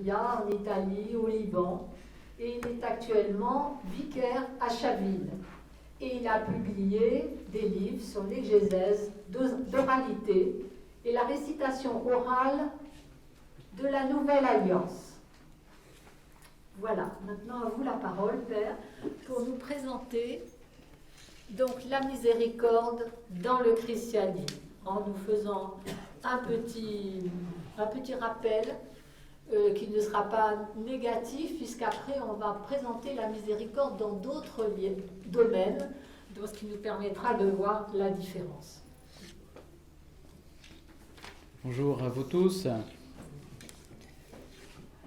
Puglia, en Italie, au Liban, et il est actuellement vicaire à Chaville. Et il a publié des livres sur l'exégèse d'oralité et la récitation orale de la Nouvelle Alliance. Voilà, maintenant à vous la parole, Père, pour nous présenter donc la miséricorde dans le christianisme, en nous faisant un petit rappel qui ne sera pas négatif, puisqu'après on va présenter la miséricorde dans d'autres domaines, donc ce qui nous permettra de voir la différence. Bonjour à vous tous.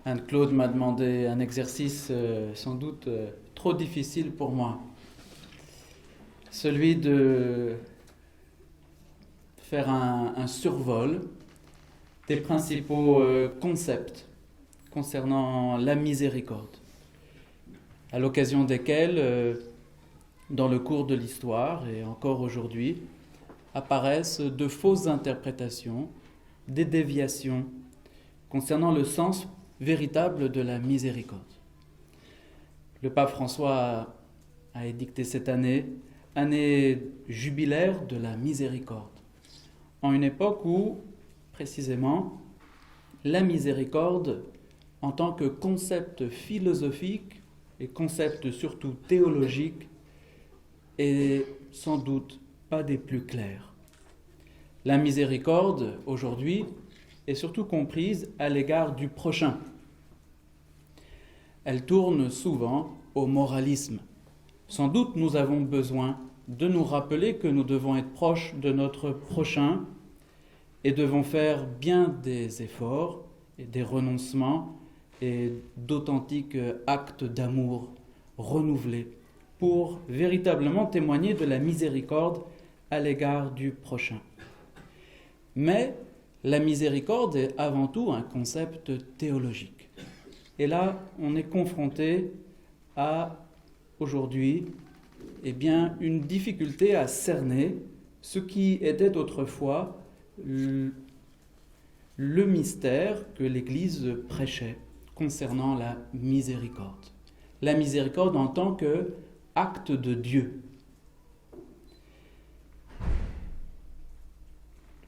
Anne-Claude m'a demandé un exercice sans doute trop difficile pour moi. Celui de faire un survol des principaux concepts concernant la miséricorde, à l'occasion desquels, dans le cours de l'histoire et encore aujourd'hui, apparaissent de fausses interprétations, des déviations concernant le sens véritable de la miséricorde. Le pape François a édicté cette année jubilaire de la miséricorde, en une époque où, précisément, la miséricorde, en tant que concept philosophique et concept surtout théologique, est sans doute pas des plus clairs. La miséricorde, aujourd'hui, est surtout comprise à l'égard du prochain. Elle tourne souvent au moralisme. Sans doute nous avons besoin de nous rappeler que nous devons être proches de notre prochain et devons faire bien des efforts et des renoncements et d'authentiques actes d'amour renouvelés pour véritablement témoigner de la miséricorde à l'égard du prochain. Mais la miséricorde est avant tout un concept théologique. Et là, on est confronté à, aujourd'hui, une difficulté à cerner ce qui était autrefois le mystère que l'Église prêchait concernant la miséricorde. La miséricorde en tant qu'acte de Dieu.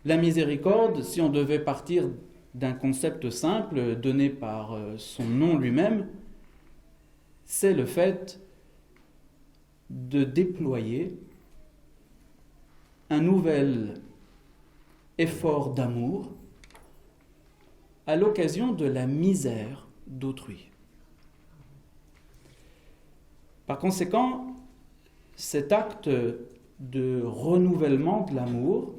La miséricorde, si on devait partir d'un concept simple donné par son nom lui-même, c'est le fait de déployer un nouvel effort d'amour à l'occasion de la misère d'autrui. Par conséquent, cet acte de renouvellement de l'amour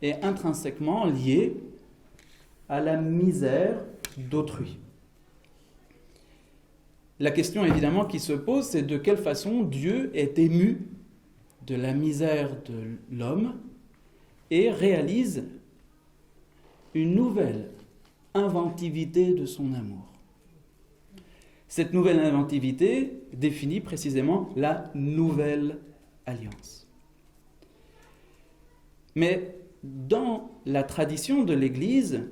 est intrinsèquement lié à la misère d'autrui. La question évidemment qui se pose, c'est de quelle façon Dieu est ému de la misère de l'homme et réalise une nouvelle inventivité de son amour. Cette nouvelle inventivité définit précisément la nouvelle alliance. Mais dans la tradition de l'Église,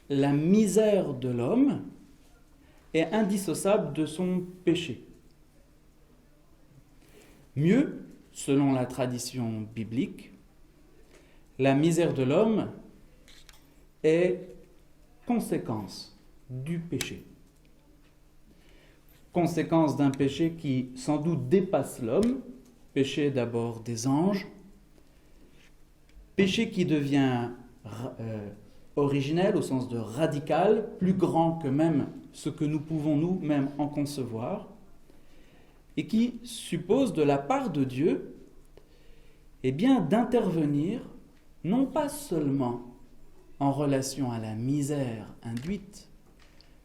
la misère de l'homme est indissociable de son péché. Mieux, selon la tradition biblique, la misère de l'homme est conséquence du péché. Conséquence d'un péché qui sans doute dépasse l'homme, péché d'abord des anges, péché qui devient originel au sens de radical, plus grand que même ce que nous pouvons nous-mêmes en concevoir, et qui suppose de la part de Dieu d'intervenir non pas seulement en relation à la misère induite,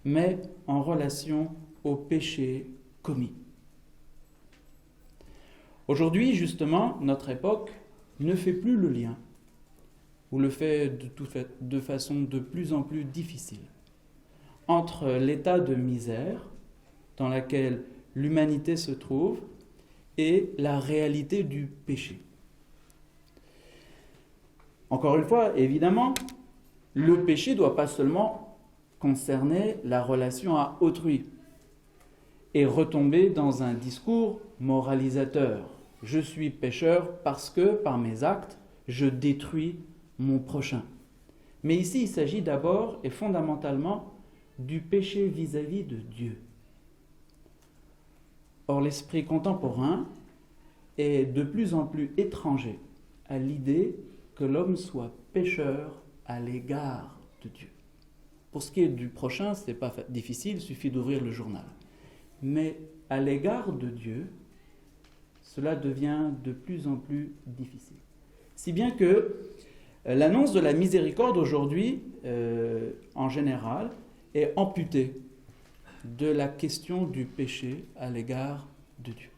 mais en relation au péché commis. Aujourd'hui, justement, notre époque ne fait plus le lien, ou le fait de façon de plus en plus difficile, entre l'état de misère dans lequel l'humanité se trouve et la réalité du péché. Encore une fois, évidemment, le péché ne doit pas seulement concernait la relation à autrui et retomber dans un discours moralisateur. Je suis pécheur parce que, par mes actes, je détruis mon prochain. Mais ici, il s'agit d'abord et fondamentalement du péché vis-à-vis de Dieu. Or, l'esprit contemporain est de plus en plus étranger à l'idée que l'homme soit pécheur à l'égard de Dieu. Pour ce qui est du prochain, ce n'est pas difficile, il suffit d'ouvrir le journal. Mais à l'égard de Dieu, cela devient de plus en plus difficile. Si bien que l'annonce de la miséricorde aujourd'hui, en général, est amputée de la question du péché à l'égard de Dieu.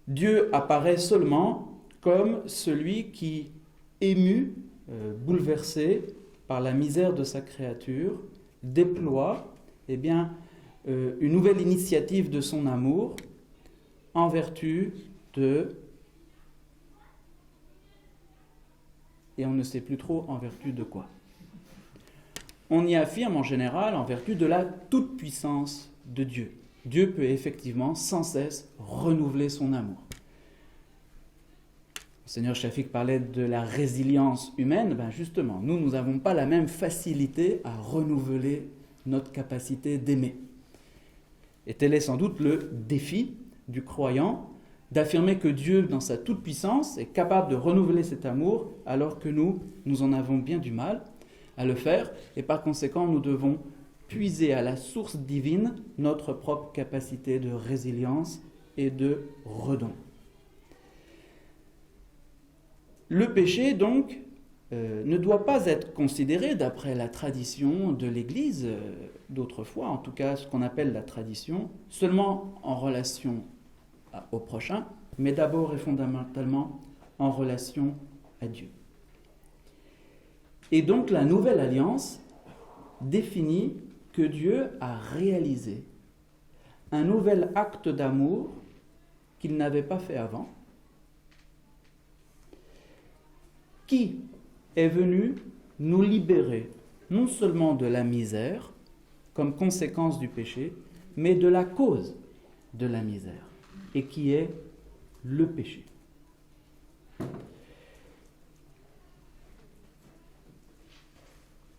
Dieu apparaît seulement comme celui qui, ému, bouleversé par la misère de sa créature, déploie une nouvelle initiative de son amour en vertu de... Et on ne sait plus trop en vertu de quoi. On y affirme en général en vertu de la toute-puissance de Dieu. Dieu peut effectivement sans cesse renouveler son amour. Le Seigneur Shafik parlait de la résilience humaine. Justement, nous n'avons pas la même facilité à renouveler notre capacité d'aimer. Et tel est sans doute le défi du croyant d'affirmer que Dieu, dans sa toute-puissance, est capable de renouveler cet amour, alors que nous en avons bien du mal à le faire, et par conséquent, nous devons puiser à la source divine notre propre capacité de résilience et de redon. Le péché, donc, ne doit pas être considéré, d'après la tradition de l'Église d'autrefois, en tout cas ce qu'on appelle la tradition, seulement en relation au prochain, mais d'abord et fondamentalement en relation à Dieu. Et donc la nouvelle alliance définit que Dieu a réalisé un nouvel acte d'amour qu'il n'avait pas fait avant, qui est venu nous libérer non seulement de la misère comme conséquence du péché, mais de la cause de la misère, et qui est le péché.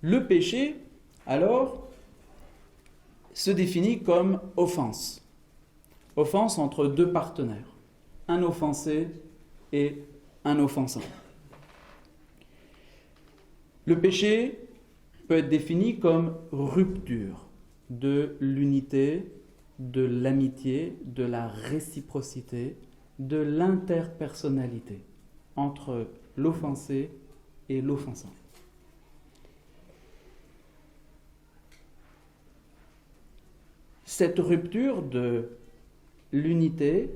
Le péché, alors, se définit comme offense. Offense entre deux partenaires, un offensé et un offensant. Le péché peut être défini comme rupture de l'unité, de l'amitié, de la réciprocité, de l'interpersonnalité entre l'offensé et l'offensant. Cette rupture de l'unité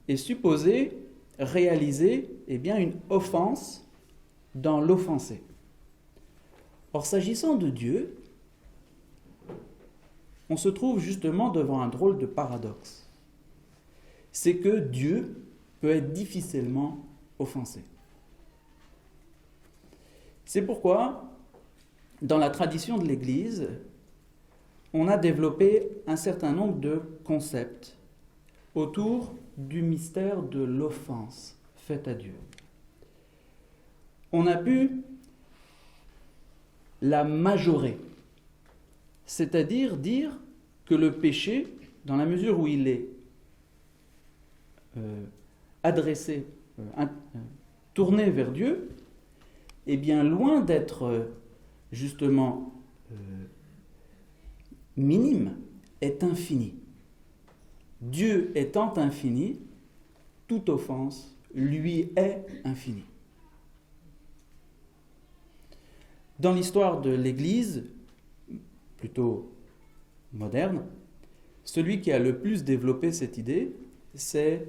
est supposée réaliser une offense dans l'offensé. Or, s'agissant de Dieu, on se trouve justement devant un drôle de paradoxe. C'est que Dieu peut être difficilement offensé. C'est pourquoi, dans la tradition de l'Église, on a développé un certain nombre de concepts autour du mystère de l'offense faite à Dieu. On a pu la majorer, c'est-à-dire dire que le péché, dans la mesure où il est adressé, tourné vers Dieu, loin d'être justement minime, est infini. Dieu étant infini, toute offense lui est infinie. Dans l'histoire de l'Église, plutôt moderne, celui qui a le plus développé cette idée, c'est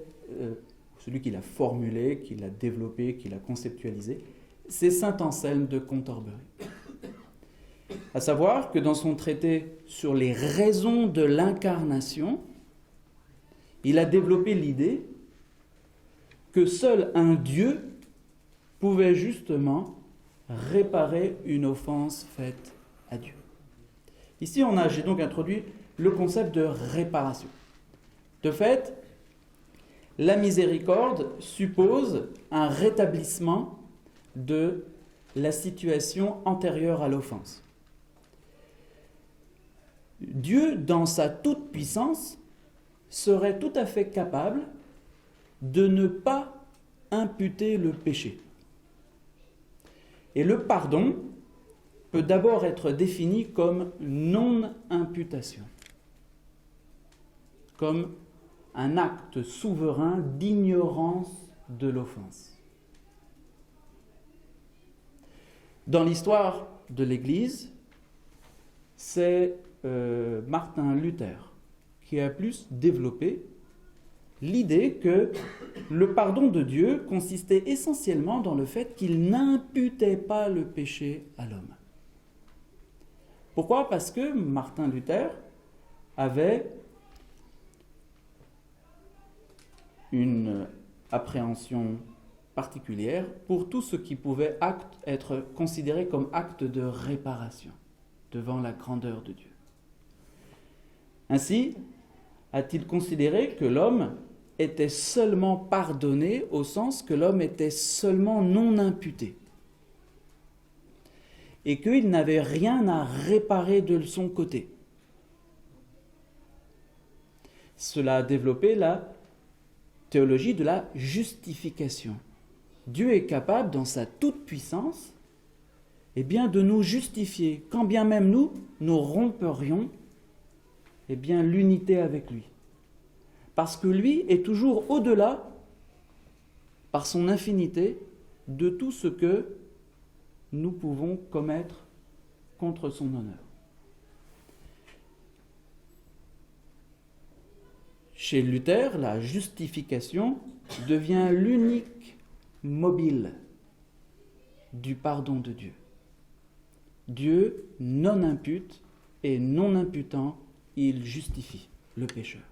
celui qui l'a formulée, qui l'a développée, qui l'a conceptualisée, c'est saint Anselme de Cantorbéry. À savoir que dans son traité sur les raisons de l'incarnation, il a développé l'idée que seul un Dieu pouvait justement réparer une offense faite à Dieu. Ici, j'ai donc introduit le concept de réparation. De fait, la miséricorde suppose un rétablissement de la situation antérieure à l'offense. Dieu, dans sa toute-puissance, serait tout à fait capable de ne pas imputer le péché. Et le pardon peut d'abord être défini comme non-imputation, comme un acte souverain d'ignorance de l'offense. Dans l'histoire de l'Église, c'est Martin Luther qui a plus développé l'idée que le pardon de Dieu consistait essentiellement dans le fait qu'il n'imputait pas le péché à l'homme. Pourquoi ? Parce que Martin Luther avait une appréhension particulière pour tout ce qui pouvait être considéré comme acte de réparation devant la grandeur de Dieu. Ainsi, a-t-il considéré que l'homme était seulement pardonné au sens que l'homme était seulement non imputé et qu'il n'avait rien à réparer de son côté. Cela a développé la théologie de la justification. Dieu est capable, dans sa toute-puissance, de nous justifier, quand bien même nous romperions l'unité avec lui. Parce que lui est toujours au-delà, par son infinité, de tout ce que nous pouvons commettre contre son honneur. Chez Luther, la justification devient l'unique mobile du pardon de Dieu. Dieu non impute et non imputant, il justifie le pécheur.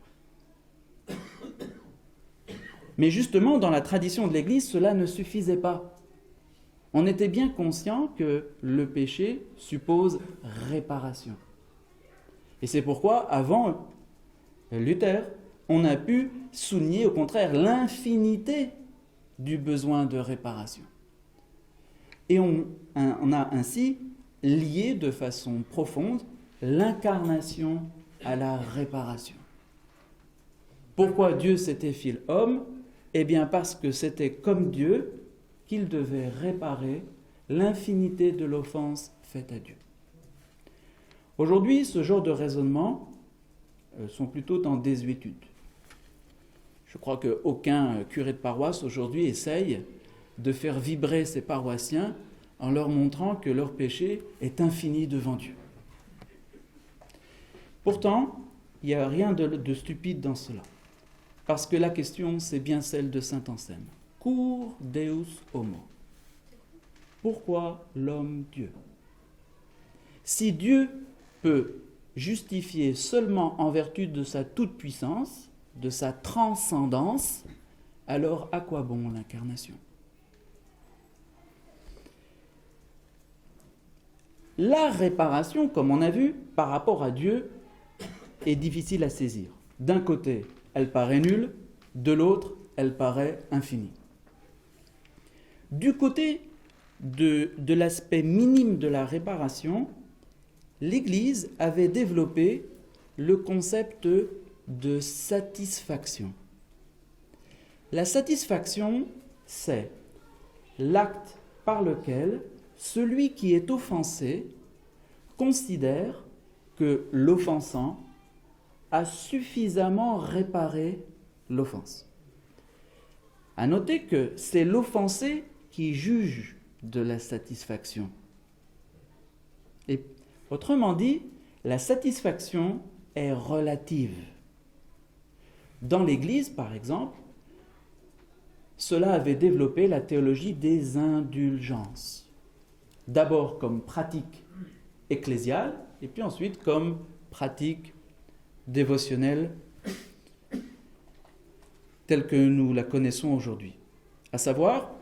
Mais justement, dans la tradition de l'Église, cela ne suffisait pas. On était bien conscient que le péché suppose réparation. Et c'est pourquoi, avant Luther, on a pu souligner au contraire l'infinité du besoin de réparation. Et on a ainsi lié de façon profonde l'incarnation à la réparation. Pourquoi Dieu s'était fait homme ? Eh bien parce que c'était comme Dieu qu'il devait réparer l'infinité de l'offense faite à Dieu. Aujourd'hui, ce genre de raisonnements sont plutôt en désuétude. Je crois qu'aucun curé de paroisse aujourd'hui essaye de faire vibrer ses paroissiens en leur montrant que leur péché est infini devant Dieu. Pourtant, il n'y a rien de stupide dans cela. Parce que la question, c'est bien celle de saint Anselme. Cur Deus homo. Pourquoi l'homme Dieu ? Si Dieu peut justifier seulement en vertu de sa toute-puissance, de sa transcendance, alors à quoi bon l'incarnation ? La réparation, comme on a vu, par rapport à Dieu, est difficile à saisir. D'un côté, elle paraît nulle, de l'autre, elle paraît infinie. Du côté de l'aspect minime de la réparation, l'Église avait développé le concept de satisfaction. La satisfaction, c'est l'acte par lequel celui qui est offensé considère que l'offensant a suffisamment réparé l'offense. À noter que c'est l'offensé qui juge de la satisfaction. Et autrement dit, la satisfaction est relative. Dans l'Église, par exemple, cela avait développé la théologie des indulgences. D'abord comme pratique ecclésiale, et puis ensuite comme pratique dévotionnelle telle que nous la connaissons aujourd'hui. À savoir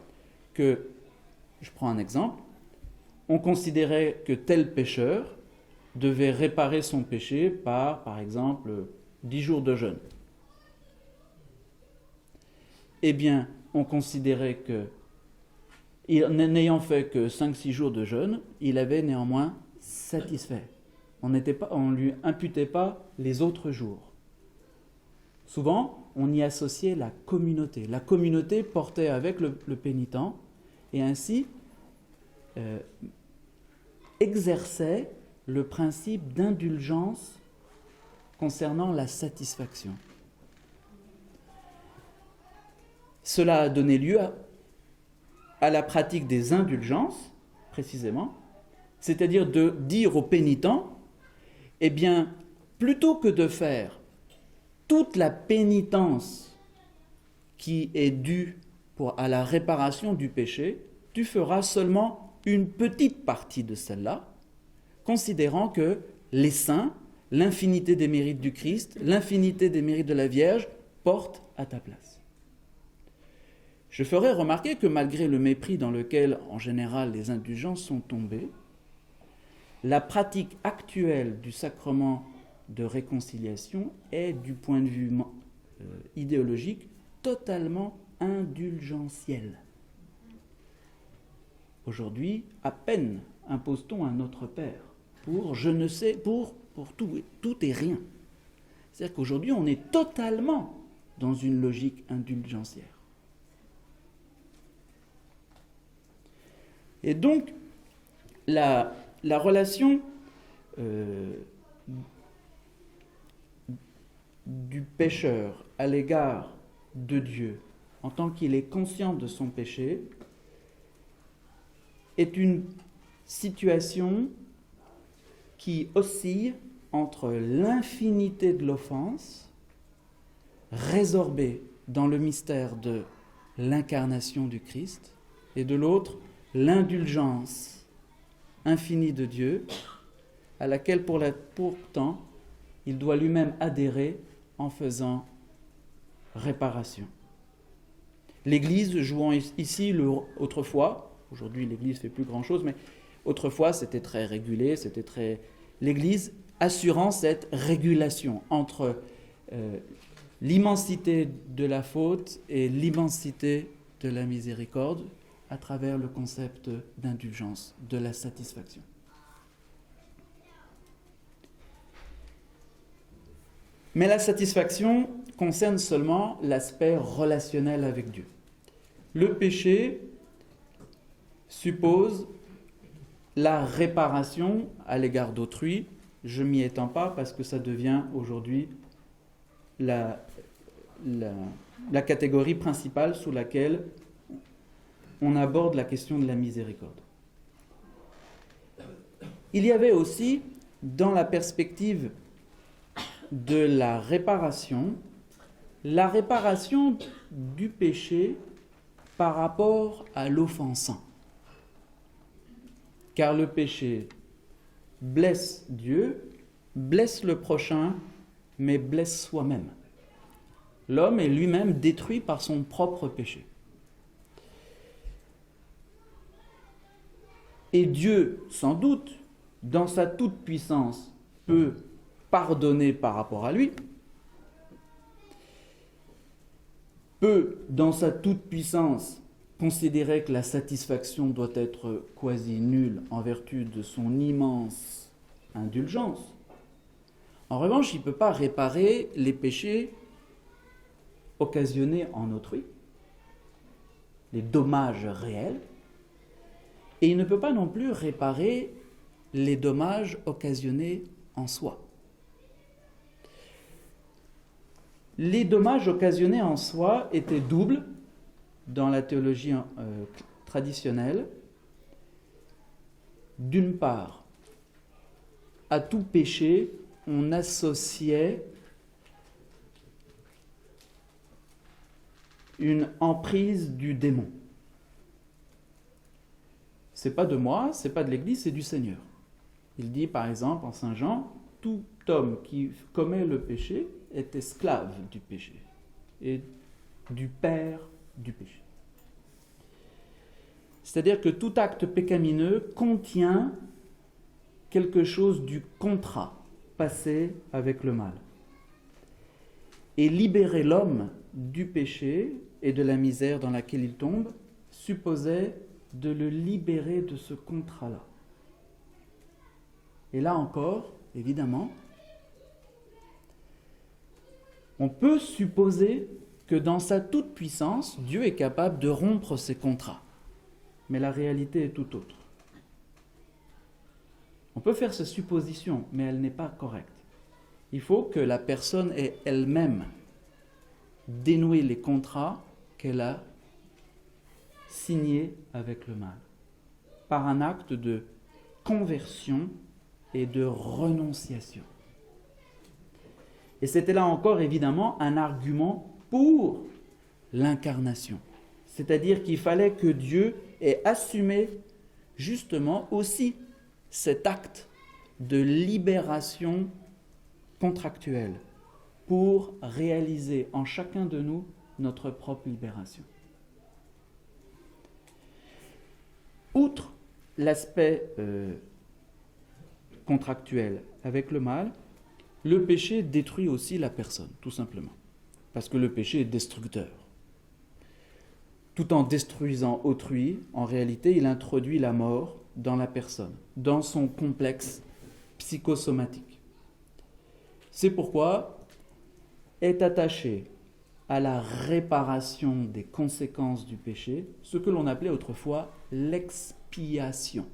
que Je prends un exemple. On considérait que tel pécheur devait réparer son péché par exemple, 10 jours de jeûne. Eh bien, on considérait que, n'ayant fait que 5-6 jours de jeûne, il avait néanmoins satisfait. On ne lui imputait pas les autres jours. Souvent, on y associait la communauté. La communauté portait avec le pénitent et ainsi exerçait le principe d'indulgence concernant la satisfaction. Cela a donné lieu à la pratique des indulgences, précisément, c'est-à-dire de dire au pénitent, eh bien, plutôt que de faire toute la pénitence qui est due à la réparation du péché, tu feras seulement une petite partie de celle-là, considérant que les saints, l'infinité des mérites du Christ, l'infinité des mérites de la Vierge, portent à ta place. Je ferai remarquer que malgré le mépris dans lequel, en général, les indulgences sont tombées, la pratique actuelle du sacrement de réconciliation est, du point de vue idéologique, totalement indulgentielle. Aujourd'hui, à peine impose-t-on un Notre Père pour tout et rien. C'est-à-dire qu'aujourd'hui, on est totalement dans une logique indulgentiaire. Et donc, la relation du pécheur à l'égard de Dieu, en tant qu'il est conscient de son péché, est une situation qui oscille entre l'infinité de l'offense, résorbée dans le mystère de l'incarnation du Christ, et de l'autre, l'indulgence infinie de Dieu, à laquelle pourtant il doit lui-même adhérer en faisant réparation. L'Église jouant ici autrefois, aujourd'hui l'Église ne fait plus grand-chose, mais autrefois c'était très régulé, l'Église assurant cette régulation entre l'immensité de la faute et l'immensité de la miséricorde, à travers le concept d'indulgence, de la satisfaction. Mais la satisfaction concerne seulement l'aspect relationnel avec Dieu. Le péché suppose la réparation à l'égard d'autrui. Je ne m'y étends pas parce que ça devient aujourd'hui la catégorie principale sous laquelle on aborde la question de la miséricorde. Il y avait aussi, dans la perspective de la réparation du péché par rapport à l'offensant. Car le péché blesse Dieu, blesse le prochain, mais blesse soi-même. L'homme est lui-même détruit par son propre péché. Et Dieu, sans doute, dans sa toute-puissance, peut pardonner par rapport à lui, peut, dans sa toute-puissance, considérer que la satisfaction doit être quasi nulle en vertu de son immense indulgence. En revanche, il ne peut pas réparer les péchés occasionnés en autrui, les dommages réels, et il ne peut pas non plus réparer les dommages occasionnés en soi. Les dommages occasionnés en soi étaient doubles dans la théologie traditionnelle. D'une part, à tout péché, on associait une emprise du démon. C'est pas de moi, c'est pas de l'Église, c'est du Seigneur. Il dit par exemple en Saint Jean, tout homme qui commet le péché est esclave du péché et du père du péché. C'est-à-dire que tout acte pécamineux contient quelque chose du contrat passé avec le mal. Et libérer l'homme du péché et de la misère dans laquelle il tombe supposait de le libérer de ce contrat-là. Et là encore, évidemment, on peut supposer que dans sa toute-puissance, Dieu est capable de rompre ces contrats. Mais la réalité est tout autre. On peut faire cette supposition, mais elle n'est pas correcte. Il faut que la personne ait elle-même dénoué les contrats qu'elle a signés avec le mal, par un acte de conversion et de renonciation. Et c'était là encore évidemment un argument pour l'incarnation. C'est-à-dire qu'il fallait que Dieu ait assumé justement aussi cet acte de libération contractuelle pour réaliser en chacun de nous notre propre libération. Outre l'aspect contractuel avec le mal, le péché détruit aussi la personne, tout simplement. Parce que le péché est destructeur. Tout en détruisant autrui, en réalité, il introduit la mort dans la personne, dans son complexe psychosomatique. C'est pourquoi est attaché à la réparation des conséquences du péché ce que l'on appelait autrefois l'expiation.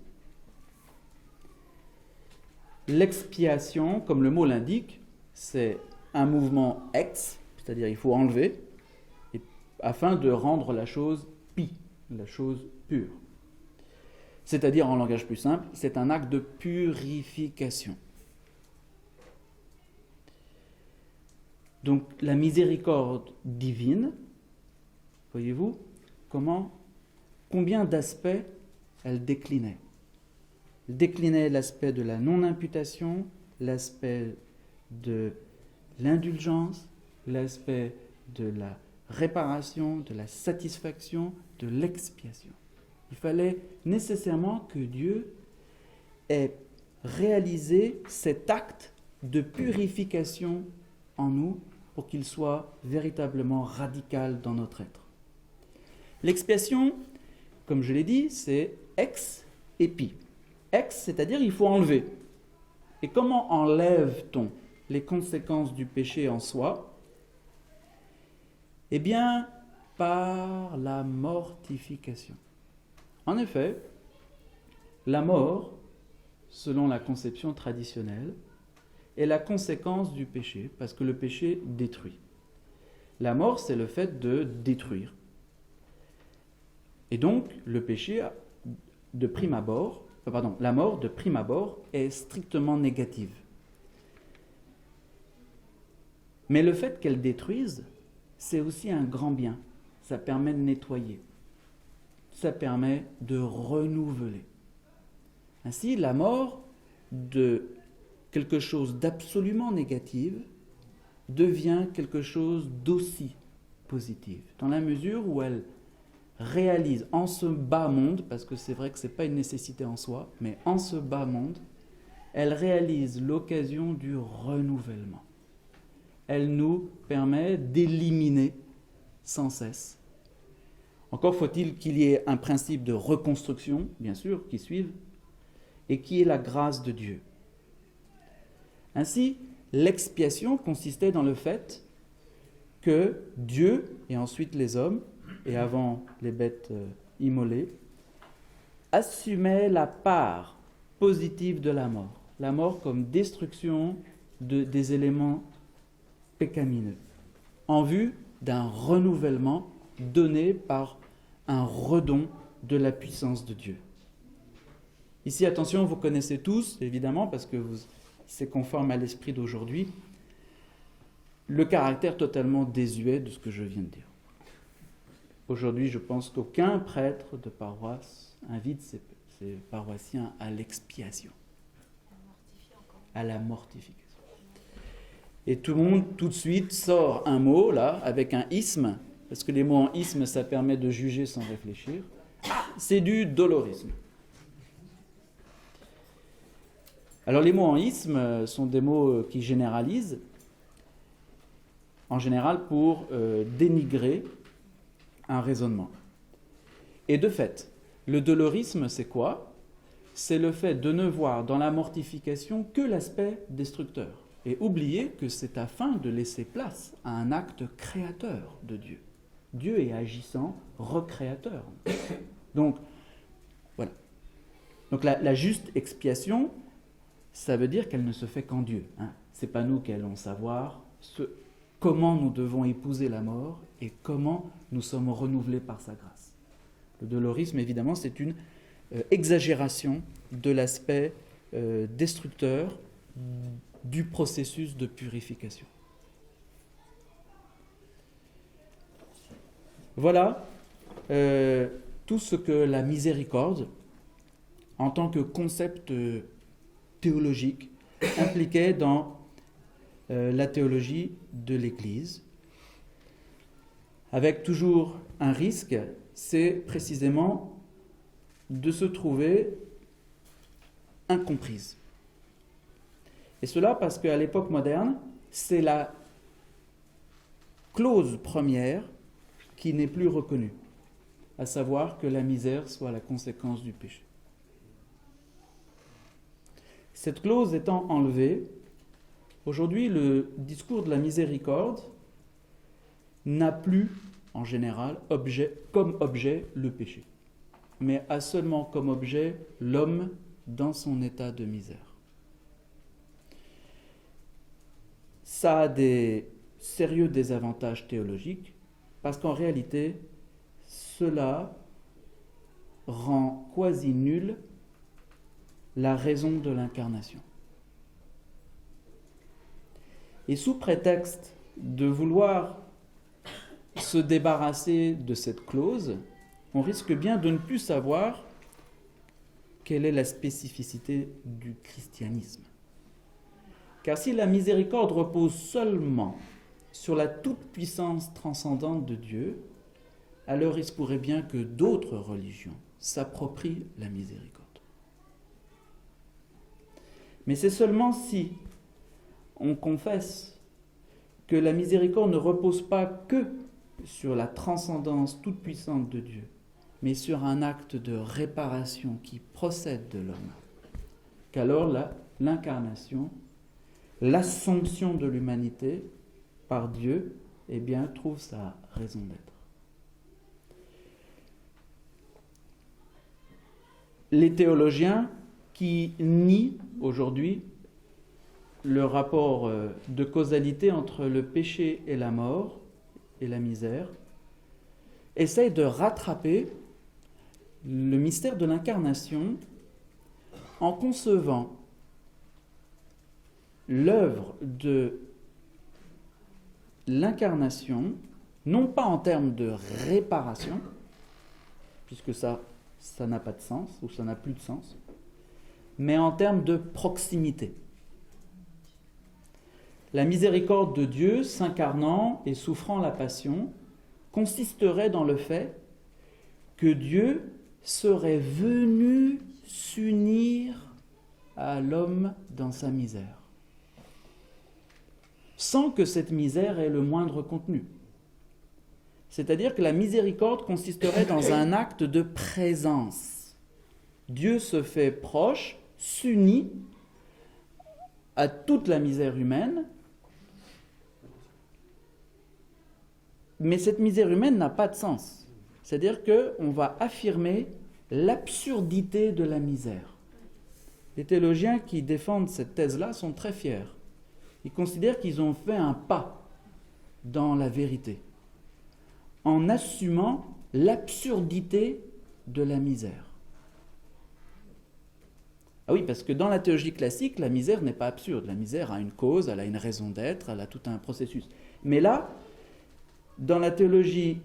L'expiation, comme le mot l'indique, c'est un mouvement ex, c'est-à-dire il faut enlever, afin de rendre la chose pi, la chose pure. C'est-à-dire, en langage plus simple, c'est un acte de purification. Donc, la miséricorde divine, voyez-vous, combien d'aspects elle déclinait. Elle déclinait l'aspect de la non-imputation, l'aspect de l'indulgence, l'aspect de la réparation, de la satisfaction, de l'expiation. Il fallait nécessairement que Dieu ait réalisé cet acte de purification en nous pour qu'il soit véritablement radical dans notre être. L'expiation, comme je l'ai dit, c'est ex et pi. Ex, c'est-à-dire il faut enlever. Et comment enlève-t-on les conséquences du péché en soi ? Eh bien, par la mortification. En effet, la mort, selon la conception traditionnelle, est la conséquence du péché, parce que le péché détruit. La mort, c'est le fait de détruire. Et donc, le péché, la mort, de prime abord, est strictement négative. Mais le fait qu'elle détruise, c'est aussi un grand bien. Ça permet de nettoyer. Ça permet de renouveler. Ainsi, la mort de quelque chose d'absolument négatif devient quelque chose d'aussi positif, dans la mesure où elle réalise en ce bas monde, parce que c'est vrai que ce n'est pas une nécessité en soi, mais en ce bas monde, elle réalise l'occasion du renouvellement. Elle nous permet d'éliminer sans cesse. Encore faut-il qu'il y ait un principe de reconstruction, bien sûr, qui suive, et qui est la grâce de Dieu. Ainsi, l'expiation consistait dans le fait que Dieu, et ensuite les hommes, et avant les bêtes immolées, assumaient la part positive de la mort comme destruction des éléments pécamineux, en vue d'un renouvellement donné par un redon de la puissance de Dieu. Ici, attention, vous connaissez tous, évidemment, parce que c'est conforme à l'esprit d'aujourd'hui, le caractère totalement désuet de ce que je viens de dire. Aujourd'hui, je pense qu'aucun prêtre de paroisse invite ses paroissiens à l'expiation, à la mortification. Et tout le monde, tout de suite, sort un mot, là, avec un isme, parce que les mots en isme, ça permet de juger sans réfléchir. c'est du dolorisme. Alors les mots en isme sont des mots qui généralisent, en général pour dénigrer un raisonnement. Et de fait, le dolorisme, c'est quoi ? C'est le fait de ne voir dans la mortification que l'aspect destructeur et oublier que c'est afin de laisser place à un acte créateur de Dieu. Dieu est agissant, recréateur. Donc, voilà. Donc la juste expiation, ça veut dire qu'elle ne se fait qu'en Dieu. Hein. Ce n'est pas nous qui allons savoir comment nous devons épouser la mort et comment nous sommes renouvelés par sa grâce. Le dolorisme, évidemment, c'est une exagération de l'aspect destructeur du processus de purification. Voilà tout ce que la miséricorde, en tant que concept théologique, impliquait dans la théologie de l'Église, avec toujours un risque, c'est précisément de se trouver incomprise. Et cela parce qu'à l'époque moderne, c'est la clause première qui n'est plus reconnue, à savoir que la misère soit la conséquence du péché. Cette clause étant enlevée, aujourd'hui le discours de la miséricorde n'a plus, en général, comme objet le péché, mais a seulement comme objet l'homme dans son état de misère. Ça a des sérieux désavantages théologiques, parce qu'en réalité, cela rend quasi nulle la raison de l'incarnation. Et sous prétexte de vouloir se débarrasser de cette clause, on risque bien de ne plus savoir quelle est la spécificité du christianisme. Car si la miséricorde repose seulement sur la toute-puissance transcendante de Dieu, alors il se pourrait bien que d'autres religions s'approprient la miséricorde. Mais c'est seulement si on confesse que la miséricorde ne repose pas que sur la transcendance toute-puissante de Dieu, mais sur un acte de réparation qui procède de l'homme, qu'alors l'incarnation, l'assomption de l'humanité par Dieu, eh bien, trouve sa raison d'être. Les théologiens qui nient aujourd'hui le rapport de causalité entre le péché et la mort et la misère, essayent de rattraper le mystère de l'incarnation en concevant l'œuvre de l'incarnation, non pas en termes de réparation, puisque ça n'a pas de sens, ou ça n'a plus de sens, mais en termes de proximité. La miséricorde de Dieu, s'incarnant et souffrant la passion, consisterait dans le fait que Dieu serait venu s'unir à l'homme dans sa misère, sans que cette misère ait le moindre contenu. C'est-à-dire que la miséricorde consisterait dans un acte de présence. Dieu se fait proche, s'unit à toute la misère humaine, mais cette misère humaine n'a pas de sens. C'est-à-dire qu'on va affirmer l'absurdité de la misère. Les théologiens qui défendent cette thèse-là sont très fiers. Ils considèrent qu'ils ont fait un pas dans la vérité, en assumant l'absurdité de la misère. Ah oui, parce que dans la théologie classique, la misère n'est pas absurde. La misère a une cause, elle a une raison d'être, elle a tout un processus. Mais là, dans la théologie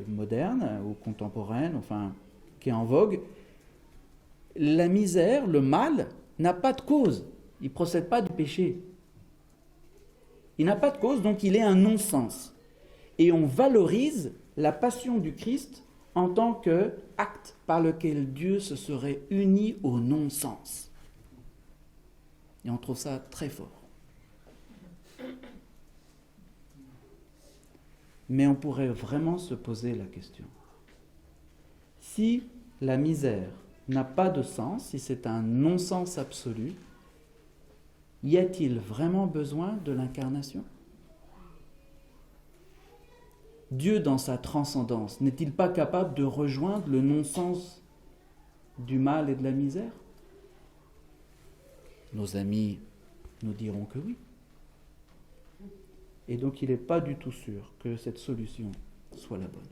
moderne ou contemporaine, enfin, qui est en vogue, la misère, le mal, n'a pas de cause. Il ne procède pas du péché. Il n'a pas de cause, donc il est un non-sens. Et on valorise la passion du Christ en tant qu'acte par lequel Dieu se serait uni au non-sens. Et on trouve ça très fort. Mais on pourrait vraiment se poser la question. Si la misère n'a pas de sens, si c'est un non-sens absolu, y a-t-il vraiment besoin de l'incarnation ? Dieu, dans sa transcendance, n'est-il pas capable de rejoindre le non-sens du mal et de la misère ? Nos amis nous diront que oui. Et donc il n'est pas du tout sûr que cette solution soit la bonne.